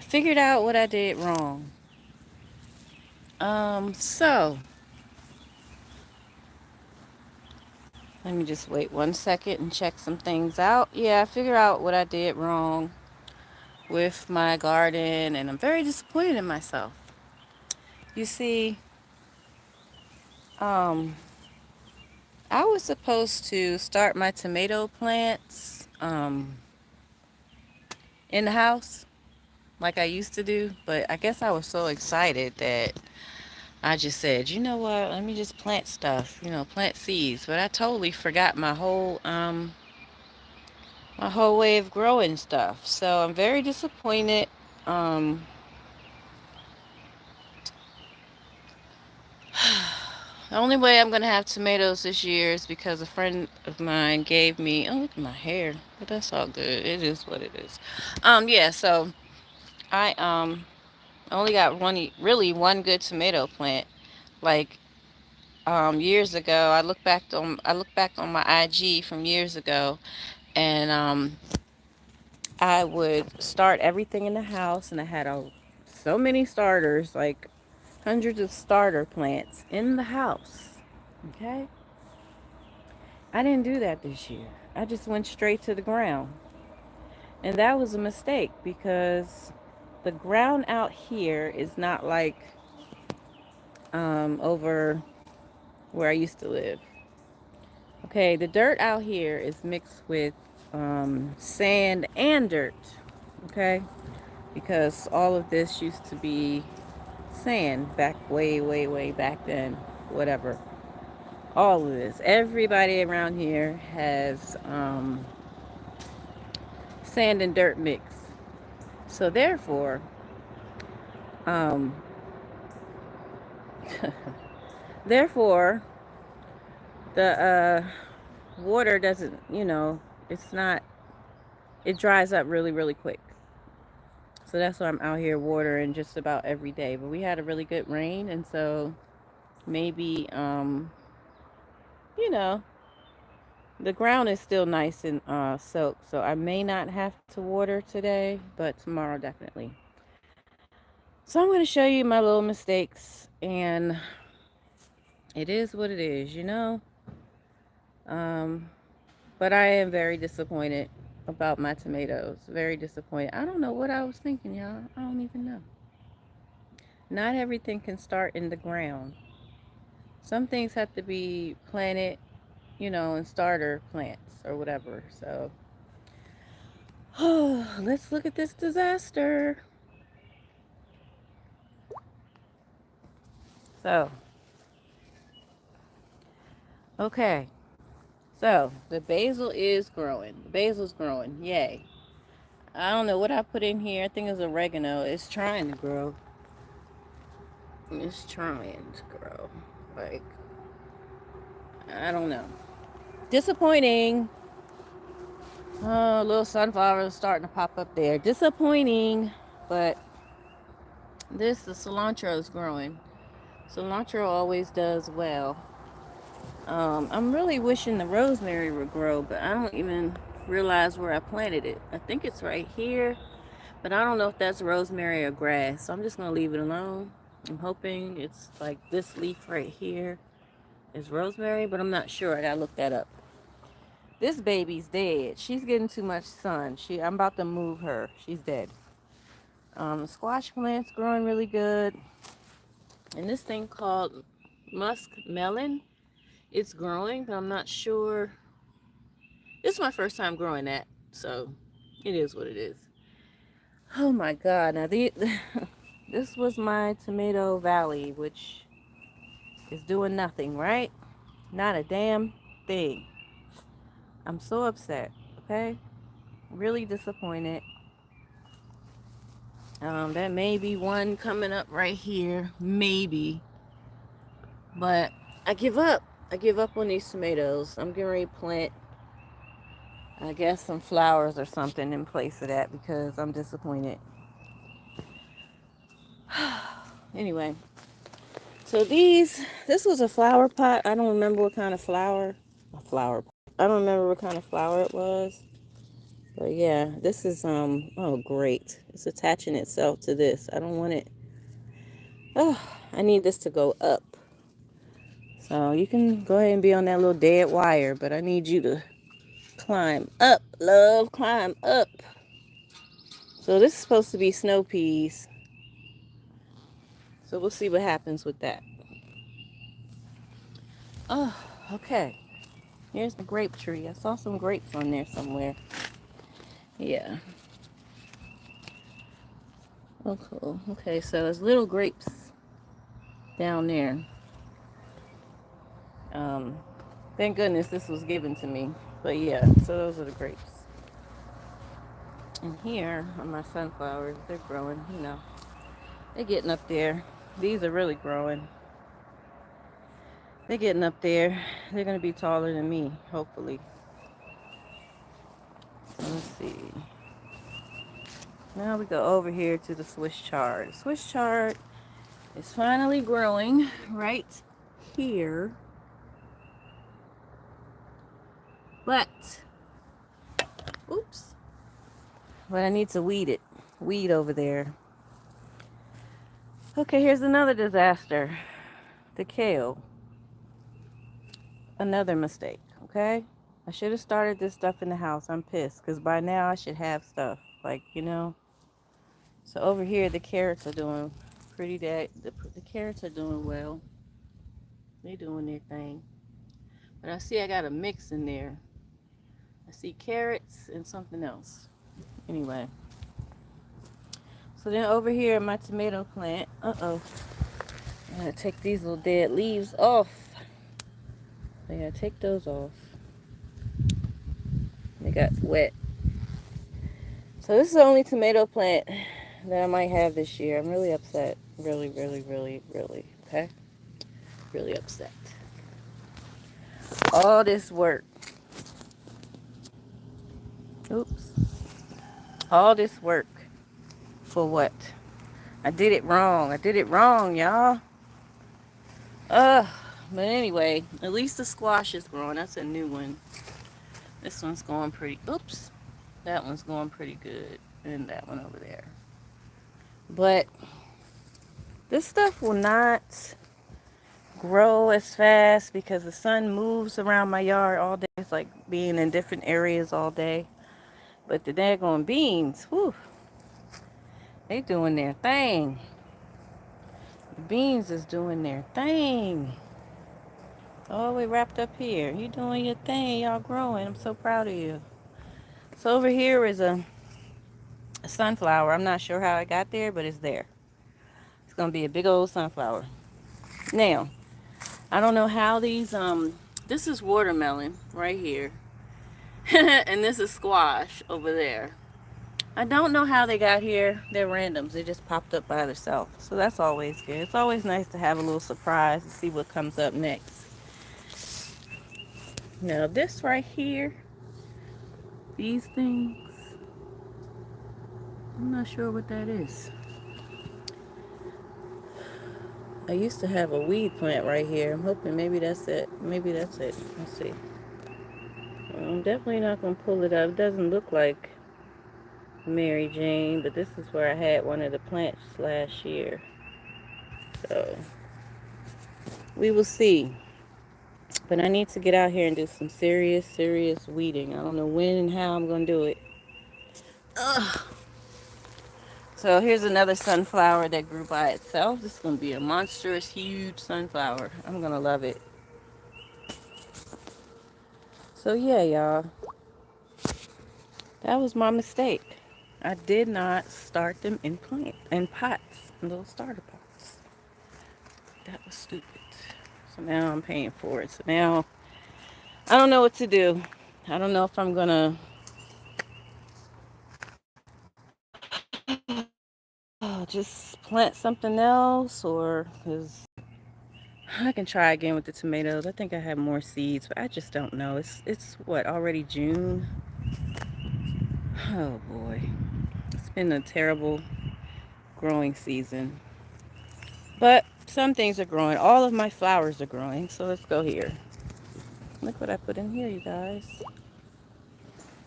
figured out what I did wrong. So let me just wait 1 second and check some things out. Yeah, I figured out what I did wrong with my garden, and I'm very disappointed in myself. You see, um, I was supposed to start my tomato plants in the house like I used to do, but I guess I was so excited that I just said, you know what, let me just plant stuff, plant seeds. But I totally forgot my whole way of growing stuff. So I'm very disappointed. Um, the only way I'm gonna have tomatoes this year is because a friend of mine gave me. Oh, look at my hair, but that's all good. It is what it is. Yeah. So I only got really one good tomato plant. Like years ago, I look back on my IG from years ago, and I would start everything in the house, and I had so many starters, like hundreds of starter plants in the house. Okay, I didn't do that this year. I just went straight to the ground, and that was a mistake because the ground out here is not like over where I used to live. Okay, the dirt out here is mixed with sand and dirt. Okay, because all of this used to be sand back way, way, way back then. Whatever. All of this. Everybody around here has sand and dirt mix. So therefore, um, therefore, the water doesn't. It's not. It dries up really, really quick. So that's why I'm out here watering just about every day. But we had a really good rain, and so maybe you know, the ground is still nice and soaked, so I may not have to water today, but tomorrow definitely. So I'm going to show you my little mistakes, and it is what it is. Um, but I am very disappointed about my tomatoes. Very disappointed. I don't know what I was thinking, y'all. I don't even know. Not everything can start in the ground. Some things have to be planted, in starter plants or whatever. So, let's look at this disaster. So, okay. So, the basil is growing. The basil's growing. Yay. I don't know what I put in here. I think it's oregano. It's trying to grow. It's trying to grow. Like, I don't know. Disappointing. Oh, little sunflowers starting to pop up there. Disappointing. But the cilantro is growing. Cilantro always does well. I'm really wishing the rosemary would grow, but I don't even realize where I planted it. I think it's right here, but I don't know if that's rosemary or grass, so I'm just gonna leave it alone. I'm hoping it's like this leaf right here is rosemary, but I'm not sure. I gotta look that up. This baby's dead. She's getting too much sun. I'm about to move her. She's dead. The squash plant's growing really good, and this thing called musk melon, it's growing, but I'm not sure. This is my first time growing that, so it is what it is. Oh my God! Now this was my tomato valley, which is doing nothing, right? Not a damn thing. I'm so upset. Okay, really disappointed. That may be one coming up right here, maybe, but I give up. I give up on these tomatoes. I'm getting ready to plant, I guess, some flowers or something in place of that because I'm disappointed. Anyway, so this was a flower pot. I don't remember what kind of flower. A flower pot. I don't remember what kind of flower it was. But yeah, this is, oh, great. It's attaching itself to this. I don't want it. Oh, I need this to go up. So you can go ahead and be on that little dead wire, but I need you to climb up, love, climb up. So this is supposed to be snow peas. So we'll see what happens with that. Oh, okay. Here's the grape tree. I saw some grapes on there somewhere. Yeah. Oh, cool. Okay, so there's little grapes down there. Um, thank goodness this was given to me. But yeah, so those are the grapes. And here are my sunflowers. They're growing, you know. They're getting up there. These are really growing. They're getting up there. They're going to be taller than me, hopefully. So let's see. Now we go over here to the Swiss chard. Swiss chard is finally growing right here. But, oops. But I need to weed it. Weed over there. Okay, here's another disaster. The kale. Another mistake, okay? I should have started this stuff in the house. I'm pissed because by now I should have stuff. Like, you know. So over here, the carrots are doing pretty the carrots are doing well. They're doing their thing. But I see I got a mix in there. I see carrots and something else. Anyway. So then over here, my tomato plant. Uh-oh. I gotta take these little dead leaves off. I gotta take those off. They got wet. So this is the only tomato plant that I might have this year. I'm really upset. Really, really, really, really. Okay? Really upset. All this work. Oops. All this work. For what? I did it wrong. I did it wrong, y'all. But anyway, at least the squash is growing. That's a new one. This one's going pretty, oops. That one's going pretty good. And that one over there. But this stuff will not grow as fast because the sun moves around my yard all day. It's like being in different areas all day. But the daggone beans, whew, they doing their thing. The beans is doing their thing. All the way wrapped up here. You doing your thing. Y'all growing. I'm so proud of you. So over here is a sunflower. I'm not sure how I got there, but it's there. It's going to be a big old sunflower. Now, I don't know how these, this is watermelon right here. And this is squash over there. I don't know how they got here. They're randoms. They just popped up by themselves. So that's always good. It's always nice to have a little surprise and see what comes up next. Now this right here, these things, I'm not sure what that is. I used to have a weed plant right here. I'm hoping maybe that's it. Maybe that's it. Let's see. I'm definitely not going to pull it up. It doesn't look like Mary Jane, but this is where I had one of the plants last year. So we will see. But I need to get out here and do some serious weeding. I don't know when and how I'm going to do it. Ugh. So here's another sunflower that grew by itself. This is going to be a monstrous, huge sunflower. I'm going to love it. So yeah, y'all. That was my mistake. I did not start them in pots, in little starter pots. That was stupid. So now I'm paying for it. So now I don't know what to do. I don't know if I'm going to just plant something else, or because I can try again with the tomatoes. I think I have more seeds, but I just don't know. It's what, already June? Oh boy. It's been a terrible growing season. But some things are growing. All of my flowers are growing. So let's go here. Look what I put in here, you guys.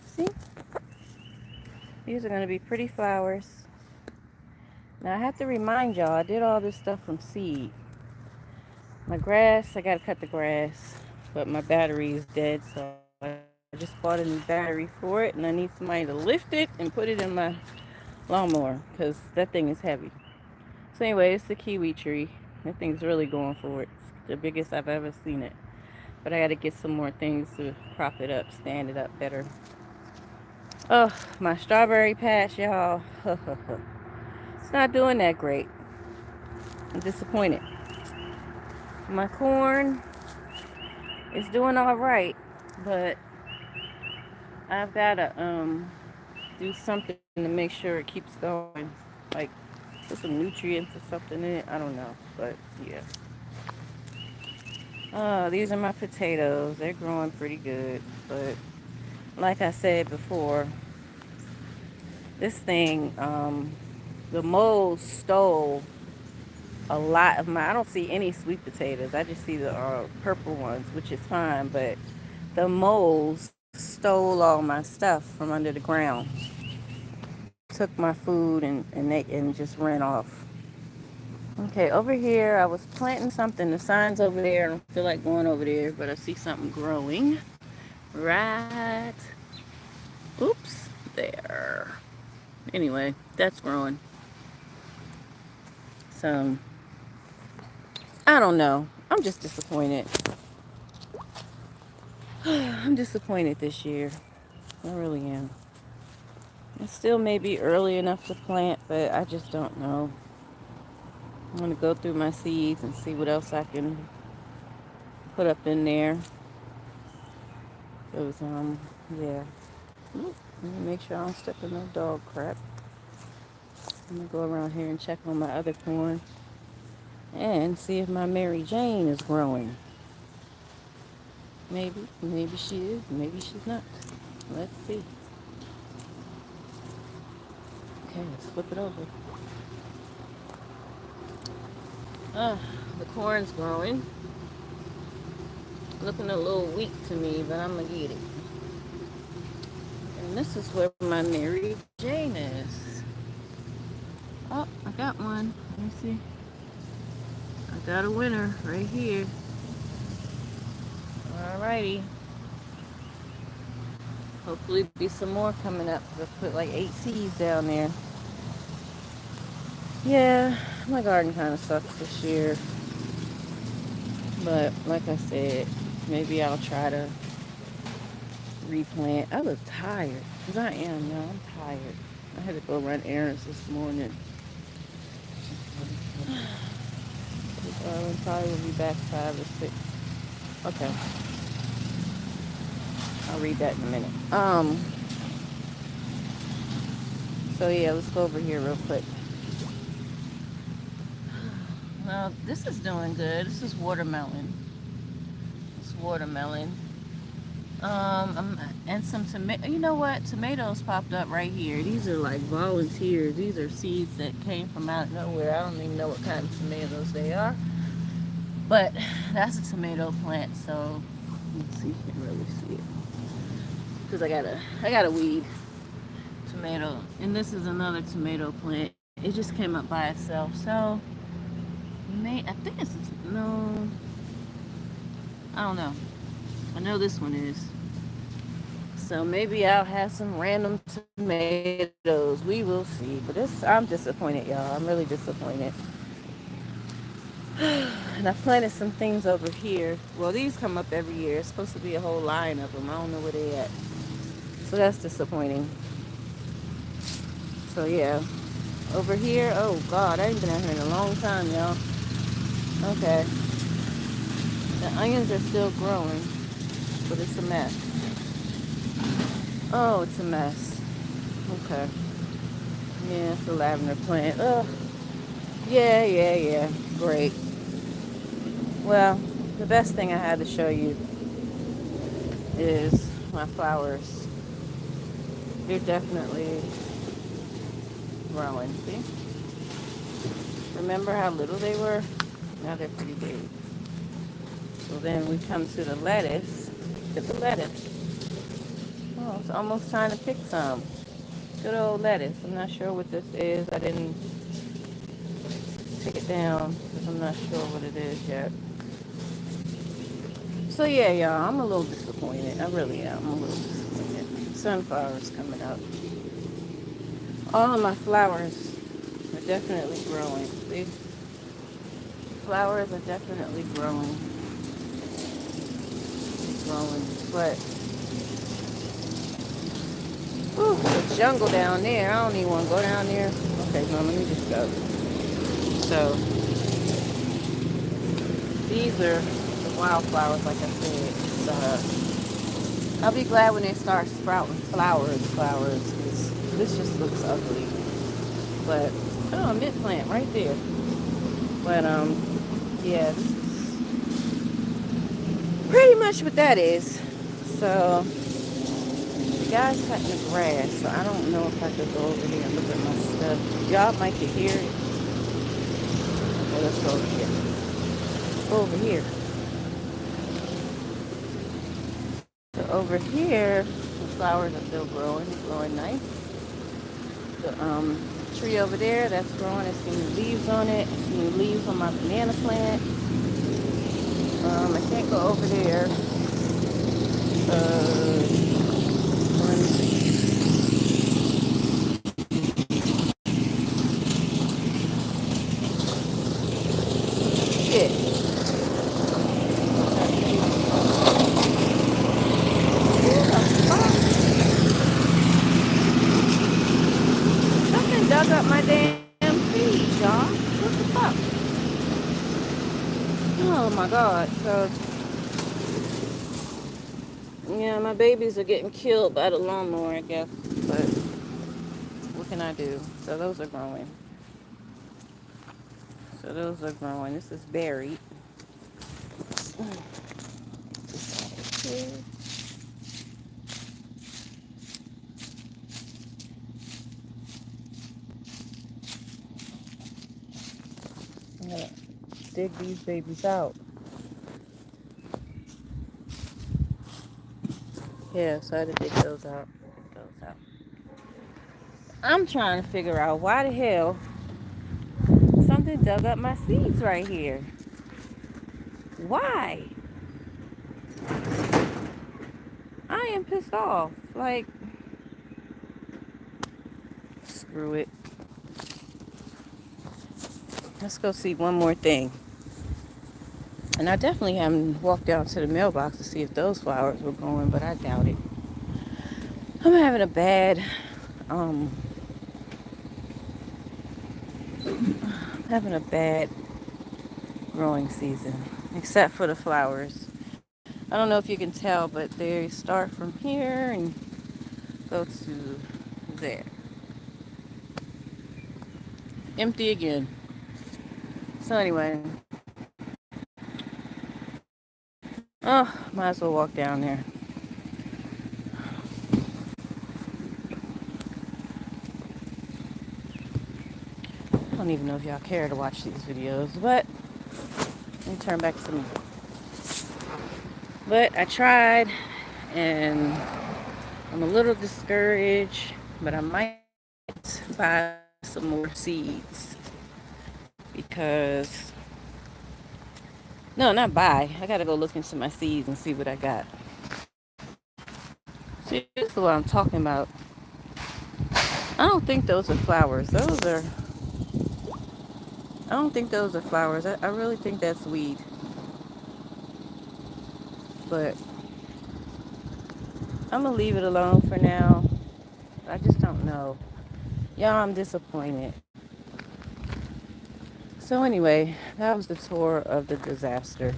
See? These are going to be pretty flowers. Now I have to remind y'all, I did all this stuff from seed. My grass, I got to cut the grass, but my battery is dead, so I just bought a new battery for it, and I need somebody to lift it and put it in my lawnmower because that thing is heavy. So anyway, it's the kiwi tree. That thing's really going for it. It's the biggest I've ever seen it. But I got to get some more things to prop it up, stand it up better. Oh, my strawberry patch, y'all. It's not doing that great. I'm disappointed. My corn is doing all right, but I've got to do something to make sure it keeps going. Like put some nutrients or something in it. I don't know, but yeah. These are my potatoes. They're growing pretty good, but like I said before, this thing, the moles stole a lot of my. I don't see any sweet potatoes. I just see the purple ones, which is fine, but the moles stole all my stuff from under the ground. Took my food and just ran off. Okay, over here I was planting something. The sign's over there. I don't feel like going over there, but I see something growing. Right. Oops. There. Anyway, that's growing. So, I don't know. I'm just disappointed. I'm disappointed this year. I really am. It still may be early enough to plant, but I just don't know. I'm going to go through my seeds and see what else I can put up in there. Because, yeah. Ooh, let me make sure I don't step in no dog crap. I'm going to go around here and check on my other corn and see if my Mary Jane is growing. Maybe she is, maybe she's not. Let's see. Okay, let's flip it over. The corn's growing. Looking a little weak to me, but I'm gonna get it. And this is where my Mary Jane is. Oh, I got one. Let me see. I got a winner right here. Alrighty. Hopefully be some more coming up. I put like 8 seeds down there. Yeah, my garden kind of sucks this year. But like I said, maybe I'll try to replant. I look tired. Because I am now. I'm tired. I had to go run errands this morning. Probably will be back 5 or 6. Okay. I'll read that in a minute. So yeah, let's go over here real quick. Well, this is doing good. This is watermelon. It's watermelon. And some tomato. You know what? Tomatoes popped up right here. These are like volunteers. These are seeds that came from out of nowhere. I don't even know what kind of tomatoes they are. But that's a tomato plant. So let's see if you can really see it. Because I got a weed tomato, and this is another tomato plant. It just came up by itself. So I think it's no. I don't know. I know this one is. So maybe I'll have some random tomatoes. We will see. But I'm disappointed, y'all. I'm really disappointed. And I planted some things over here. Well, these come up every year. It's supposed to be a whole line of them. I don't know where they at. So that's disappointing. So yeah. Over here, oh God, I ain't been out here in a long time, y'all. Okay. The onions are still growing, but it's a mess. Oh, it's a mess. Okay. Yeah, it's a lavender plant. Ugh. Yeah. Great. Well, the best thing I had to show you is my flowers. They're definitely growing. See? Remember how little they were? Now they're pretty big. So then we come to the lettuce. Look at the lettuce. Oh, it's almost time to pick some. Good old lettuce. I'm not sure what this is. I didn't take it down because I'm not sure what it is yet. So yeah, y'all, I'm a little disappointed. I really am. I'm a little disappointed. Sunflowers coming up. All of my flowers are definitely growing. See? Flowers are definitely growing. But, whew, the jungle down there. I don't even want to go down there. Okay, no, let me just go. So, these are the wildflowers, like I said. I'll be glad when they start sprouting flowers, 'cause this just looks ugly. But, oh, a mint plant right there. But, yeah, this is pretty much what that is. So, the guy's cutting the grass, so I don't know if I could go over here and look at my stuff. Y'all might could hear it. Okay, let's go over here. Go over here. So over here, the flowers are still growing nice. The tree over there, that's growing. It's new leaves on it. It's new leaves on my banana plant. I can't go over there. Shit. Something dug up my damn feet, y'all. What the fuck? Oh my god. So, yeah, my babies are getting killed by the lawnmower, I guess. But what can I do? So those are growing. This is berry. I'm gonna dig these babies out. Yeah, so I had to dig those out. I'm trying to figure out why the hell something dug up my seeds right here. Why? I am pissed off. Like, screw it. Let's go see one more thing. And I definitely haven't walked down to the mailbox to see if those flowers were growing, but I doubt it. I'm having a bad, growing season, except for the flowers. I don't know if you can tell, but they start from here and go to there. Empty again. So anyway, might as well walk down there. I don't even know if y'all care to watch these videos, but let me turn back to me. But I tried, and I'm a little discouraged, but I might buy some more seeds because, no, not buy. I gotta go look into my seeds and see what I got. See, this is what I'm talking about. I don't think those are flowers. I don't think those are flowers. I really think that's weed. But I'm gonna leave it alone for now. I just don't know. Y'all, I'm disappointed. So anyway, that was the tour of the disaster.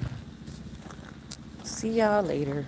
See y'all later.